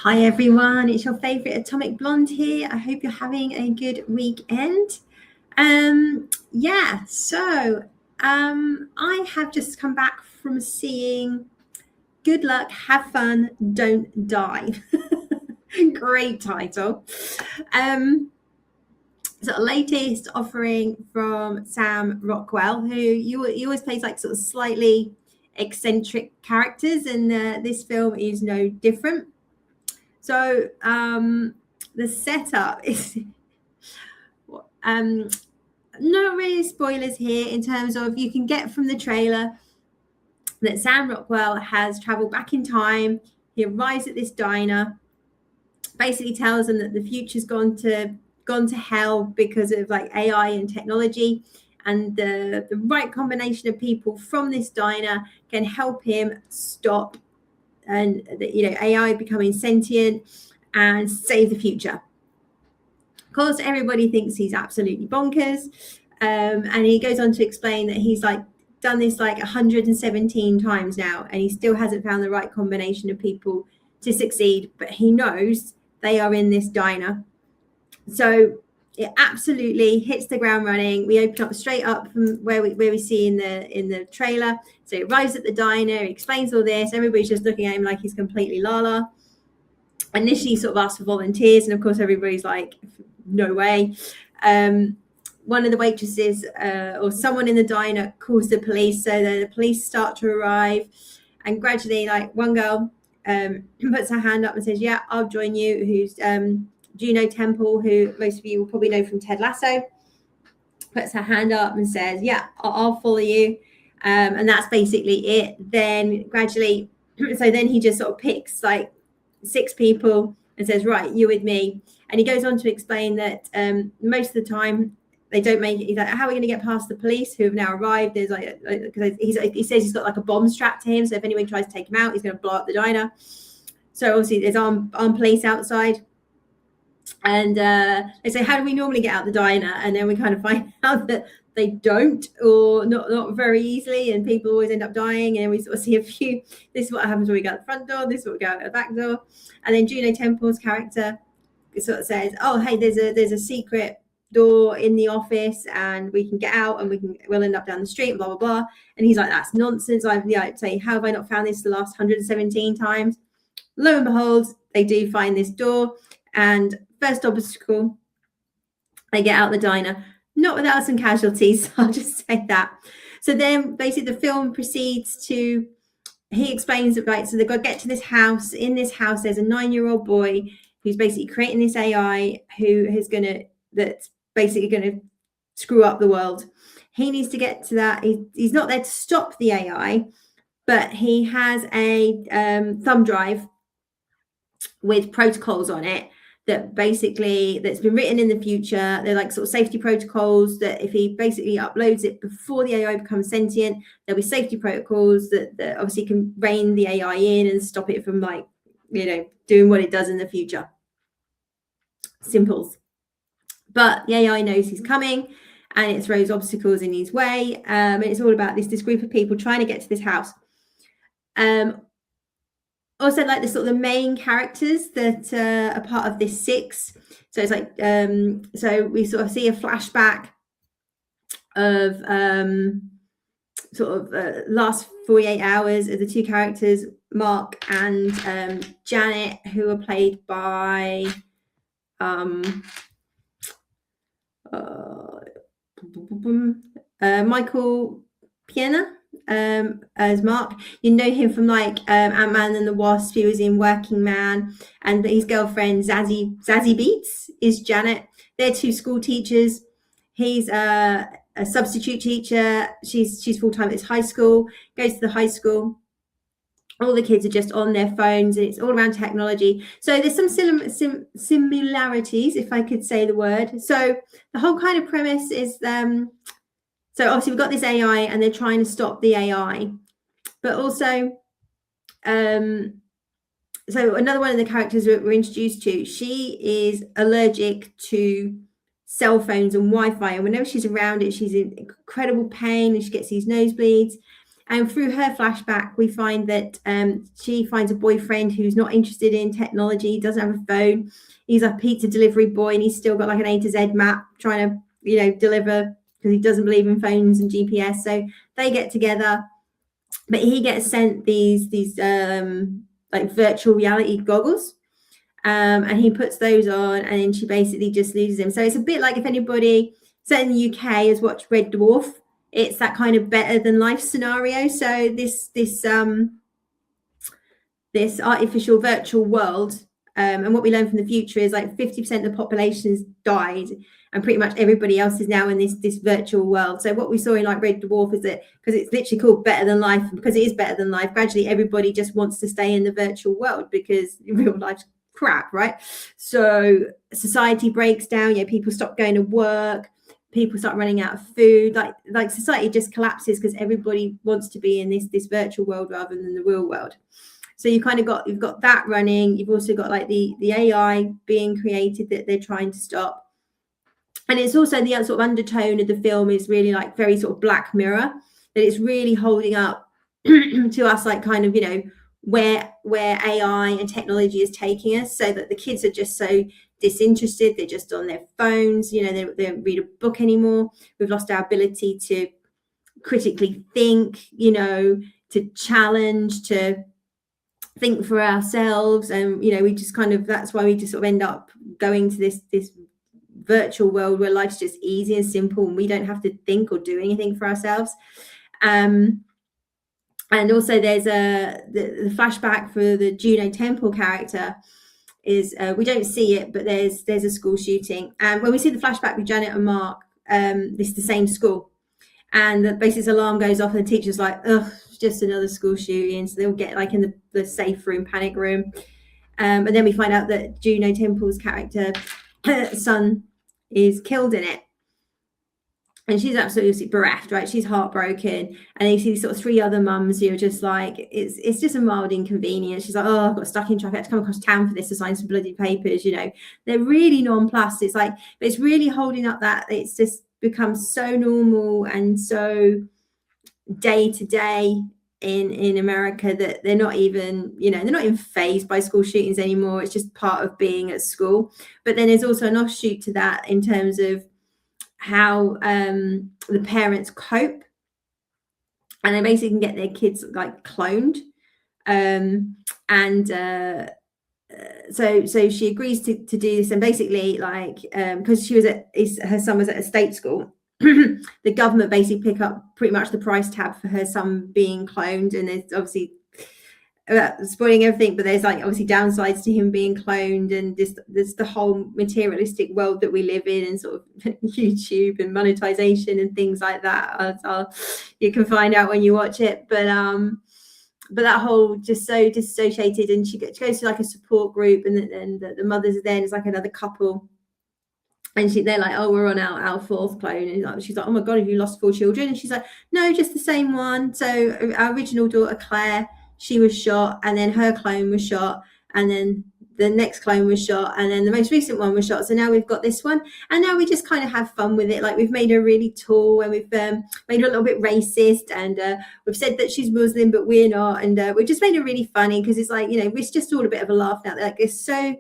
Hi everyone, it's your favorite Atomic Blonde here. I hope you're having a good weekend. I have just come back from seeing Good Luck, Have Fun, Don't Die. Great title. So latest offering from Sam Rockwell, who he always plays like sort of slightly eccentric characters, and this film is no different. So the setup is no really spoilers here in terms of you can get from the trailer that Sam Rockwell has traveled back in time. He arrives at this diner, basically tells them that the future's gone to hell because of like AI and technology, and the right combination of people from this diner can help him stop and AI becoming sentient and save the future. Of course, everybody thinks he's absolutely bonkers, and he goes on to explain that he's like done this like 117 times now, and he still hasn't found the right combination of people to succeed. But he knows they are in this diner, so it absolutely hits the ground running. We open up straight up from where we see in the trailer. So he arrives at the diner, he explains all this. Everybody's just looking at him like he's completely lala. Initially sort of asks for volunteers, and of course everybody's like, no way. One of the waitresses or someone in the diner calls the police, so the police start to arrive, and gradually like one girl puts her hand up and says, yeah, I'll join you, who's Juno Temple, who most of you will probably know from Ted Lasso. Puts her hand up and says, yeah, I'll follow you, and that's basically it. Then gradually, so then he just sort of picks like 6 people and says, right, you with me. And he goes on to explain that most of the time they don't make it. He's like, how are we going to get past the police who have now arrived? There's like, because he says he's got like a bomb strapped to him, so if anyone tries to take him out, he's going to blow up the diner. So obviously there's armed police outside, and they say, how do we normally get out the diner? And then we kind of find out that they don't, or not very easily, and people always end up dying. And we sort of see a few, this is what happens when we go out the front door, this is what we go out the back door. And then Juno Temple's character sort of says, oh hey, there's a secret door in the office and we can get out and we'll end up down the street, blah blah blah. And he's like, that's nonsense. I'd say, how have I not found this the last 117 times? Lo and behold, they do find this door, and first obstacle, they get out the diner, not without some casualties. I'll just say that. So then basically the film proceeds to, he explains that, right, so they've got to get to this house. In this house there's a 9-year-old boy who's basically creating this AI that's basically gonna screw up the world. He needs to get to that. He's not there to stop the AI, but he has a thumb drive with protocols on it that's been written in the future. They're like sort of safety protocols that if he basically uploads it before the AI becomes sentient, there'll be safety protocols that obviously can rein the AI in and stop it from like, doing what it does in the future. Simples. But the AI knows he's coming, and it throws obstacles in his way. And it's all about this group of people trying to get to this house. Also, like the sort of the main characters that are part of this 6. So it's like, so we sort of see a flashback of last 48 hours of the 2 characters, Mark and Janet, who are played by Michael Pena as Mark. You know him from like Ant-Man and the Wasp. He was in Working Man, and his girlfriend Zazie Beetz is Janet. They're 2 school teachers. He's a substitute teacher. She's full-time at this high school, goes to the high school. All the kids are just on their phones, and it's all around technology. So there's some similarities, if I could say the word. So the whole kind of premise is, so obviously we've got this AI and they're trying to stop the AI, but also, so another one of the characters that we're introduced to, she is allergic to cell phones and Wi-Fi, and whenever she's around it, she's in incredible pain and she gets these nosebleeds. And through her flashback, we find that she finds a boyfriend who's not interested in technology, doesn't have a phone. He's a pizza delivery boy, and he's still got like an A to Z map trying to, deliver, because he doesn't believe in phones and GPS. So they get together, but he gets sent these like virtual reality goggles. And he puts those on, and then she basically just loses him. So it's a bit like, if anybody, set in the UK, has watched Red Dwarf, it's that kind of better than life scenario. So this artificial virtual world, and what we learn from the future is like 50% of the population has died, and pretty much everybody else is now in this virtual world. So what we saw in like Red Dwarf is that, because it's literally called better than life, because it is better than life, gradually everybody just wants to stay in the virtual world, because real life's crap, right? So society breaks down, people stop going to work, people start running out of food, like society just collapses, because everybody wants to be in this virtual world rather than the real world. So you've got that running. You've also got like the AI being created that they're trying to stop. And it's also the sort of undertone of the film is really like very sort of Black Mirror, that it's really holding up to us, like kind of, where AI and technology is taking us, so that the kids are just so disinterested. They're just on their phones, they don't read a book anymore. We've lost our ability to critically think, to challenge, to think for ourselves. And we just that's why we just sort of end up going to this virtual world where life's just easy and simple, and we don't have to think or do anything for ourselves. And also there's the flashback for the Juno Temple character is, we don't see it, but there's a school shooting. And when we see the flashback with Janet and Mark, this is the same school, and the basic alarm goes off, and the teacher's like, ugh, it's just another school shooting. So they'll get like in the safe room, panic room. And then we find out that Juno Temple's character, son, is killed in it. And she's absolutely bereft, right? She's heartbroken. And you see these sort of three other mums who are just like, it's just a mild inconvenience. She's like, oh, I've got stuck in traffic. I had to come across town for this to sign some bloody papers, They're really nonplussed. It's like, but it's really holding up that it's just become so normal and so day to day in America that they're not even, they're not even fazed by school shootings anymore. It's just part of being at school. But then there's also an offshoot to that in terms of how the parents cope, and they basically can get their kids like cloned, so she agrees to do this, and basically like because her son was at a state school, the government basically pick up pretty much the price tab for her son being cloned, and it's obviously spoiling everything, but there's like obviously downsides to him being cloned, and there's the whole materialistic world that we live in, and sort of YouTube and monetization and things like that. You can find out when you watch it, but that whole just so dissociated. And she goes to like a support group, and the mothers are there, and it's like another couple, and they're like, oh, we're on our fourth clone, and she's like, oh my god, have you lost 4 children? And she's like, no, just the same one. So our original daughter Claire, she was shot, and then her clone was shot, and then the next clone was shot, and then the most recent one was shot. So now we've got this one, and now we just kind of have fun with it. Like we've made her really tall, and we've made her a little bit racist, and we've said that she's Muslim, but we're not, and we've just made her really funny, because it's like, it's just all a bit of a laugh now. Like it's so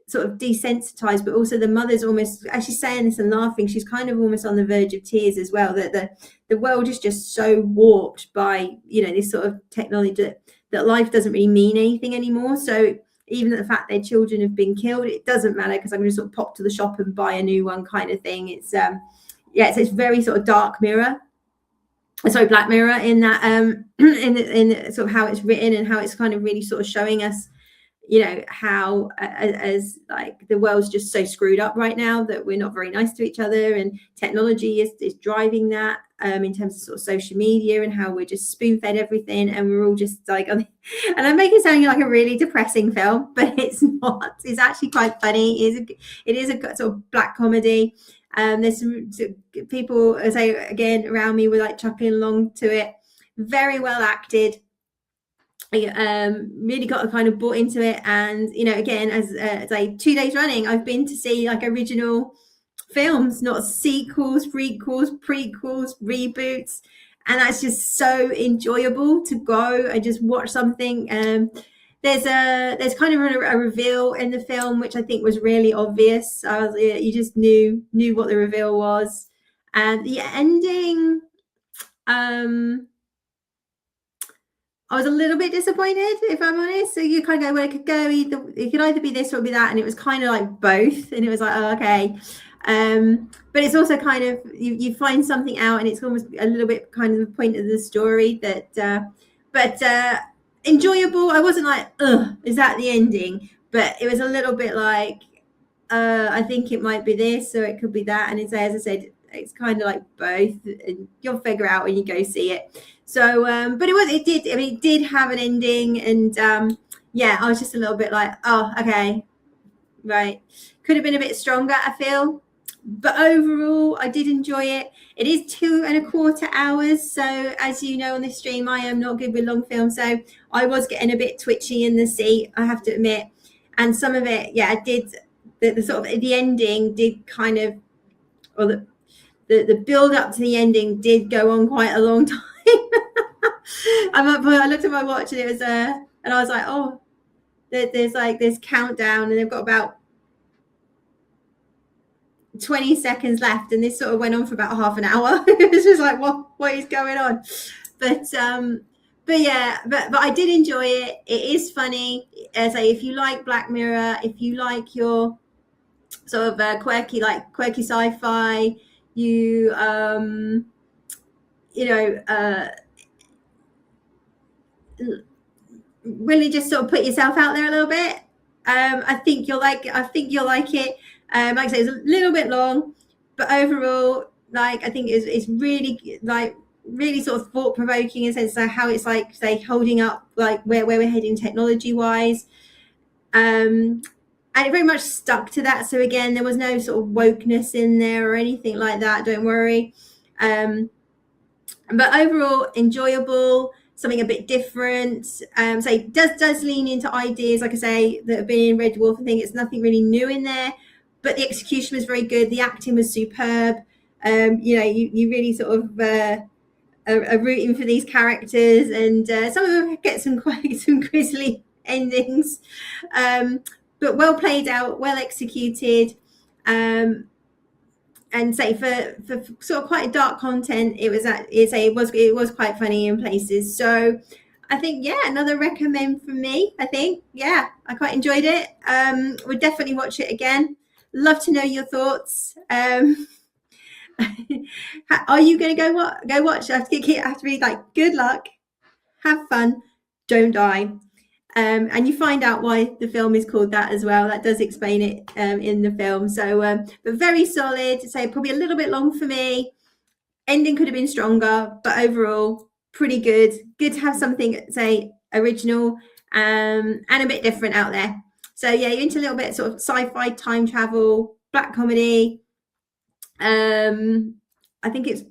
sort of desensitized, but also the mother's almost, as she's saying this and laughing, she's kind of almost on the verge of tears as well, that the world is just so warped by this sort of technology that life doesn't really mean anything anymore. So even the fact their children have been killed, it doesn't matter, because I'm going to sort of pop to the shop and buy a new one kind of thing. It's so it's very sort of Black Mirror in that in sort of how it's written, and how it's kind of really sort of showing us how as like the world's just so screwed up right now that we're not very nice to each other, and technology is driving that in terms of sort of social media, and how we're just spoon-fed everything, and we're all just like, and I'm making it sound like a really depressing film, but it's not. It's actually quite funny. It is a sort of black comedy. There's some people, as I again around me, were like chuckling along to it. Very well acted. Really got kind of bought into it, and again, as like 2 days running, I've been to see like original films, not sequels, prequels, reboots, and that's just so enjoyable to go and just watch something. There's kind of a reveal in the film which I think was really obvious. You just knew what the reveal was, and the ending. I was a little bit disappointed, if I'm honest. So you kind of go, well, it could go either. It could either be this or be that, and it was kind of like both. And it was like, oh, okay. But it's also kind of you find something out, and it's almost a little bit kind of the point of the story that. But enjoyable. I wasn't like, ugh, is that the ending? But it was a little bit like, I think it might be this, or it could be that. And it's, as I said, it's kind of like both, and you'll figure out when you go see it. So, but it did have an ending, and yeah, I was just a little bit like, oh, okay, right. Could have been a bit stronger, I feel. But overall, I did enjoy it. It is 2.25 hours. So as you know on this stream, I am not good with long films. So I was getting a bit twitchy in the seat, I have to admit. And some of it, yeah, I did, the sort of, the ending did kind of, or the build up to the ending did go on quite a long time. I looked at my watch and it was, and I was like, oh, there's like this countdown and they've got about 20 seconds left, and this sort of went on for about half an hour. It was just like, what is going on? But yeah, but I did enjoy it. It is funny. As if you like Black Mirror, if you like your sort of quirky sci-fi, you really just sort of put yourself out there a little bit. I think you'll like it. Like I say, it's a little bit long, but overall, like, I think it's really, like, really sort of thought-provoking in a sense of how it's like, say, holding up like where we're heading technology-wise. And it very much stuck to that. So again, there was no sort of wokeness in there or anything like that. Don't worry. But overall, enjoyable, something a bit different. So it does lean into ideas, like I say, that have been in Red Dwarf. I think it's nothing really new in there, but the execution was very good. The acting was superb. You really sort of are rooting for these characters, and some of them get some grisly endings, but well played out, well executed. And say for sort of quite dark content, it was quite funny in places. So I think, yeah, another recommend from me. I think, yeah, I quite enjoyed it. Would definitely watch it again. Love to know your thoughts. Are you going to go watch? I have to be like, good luck, have fun, don't die. And you find out why the film is called that as well. That does explain it in the film. So, but very solid. So probably a little bit long for me. Ending could have been stronger, but overall, pretty good. Good to have something, say, original and a bit different out there. So yeah, you're into a little bit sort of sci-fi, time travel, black comedy. I think it's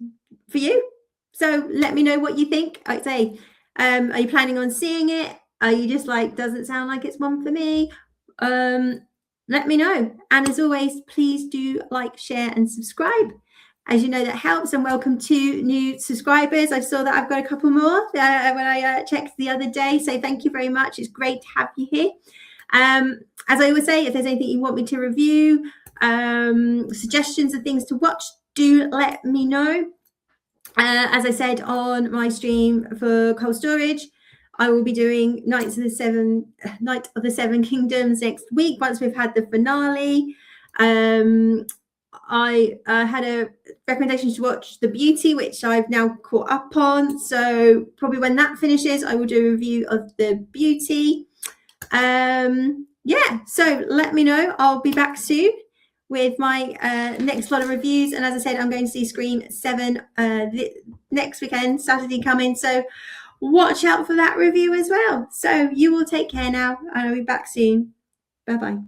for you. So let me know what you think. I'd say, are you planning on seeing it? Are you just like, doesn't sound like it's one for me? Let me know. And as always, please do like, share, and subscribe. As you know, that helps. And welcome to new subscribers. I saw that I've got a couple more when I checked the other day. So thank you very much. It's great to have you here. As I always say, if there's anything you want me to review, suggestions of things to watch, do let me know. As I said on my stream for Cold Storage, I will be doing Night of the Seven Kingdoms next week once we've had the finale. I had a recommendation to watch The Beauty, which I've now caught up on. So probably when that finishes, I will do a review of The Beauty. Yeah, so let me know. I'll be back soon with my next lot of reviews. And as I said, I'm going to see Scream 7 next weekend, Saturday coming. So watch out for that review as well. So you will take care now, and I'll be back soon. Bye-bye.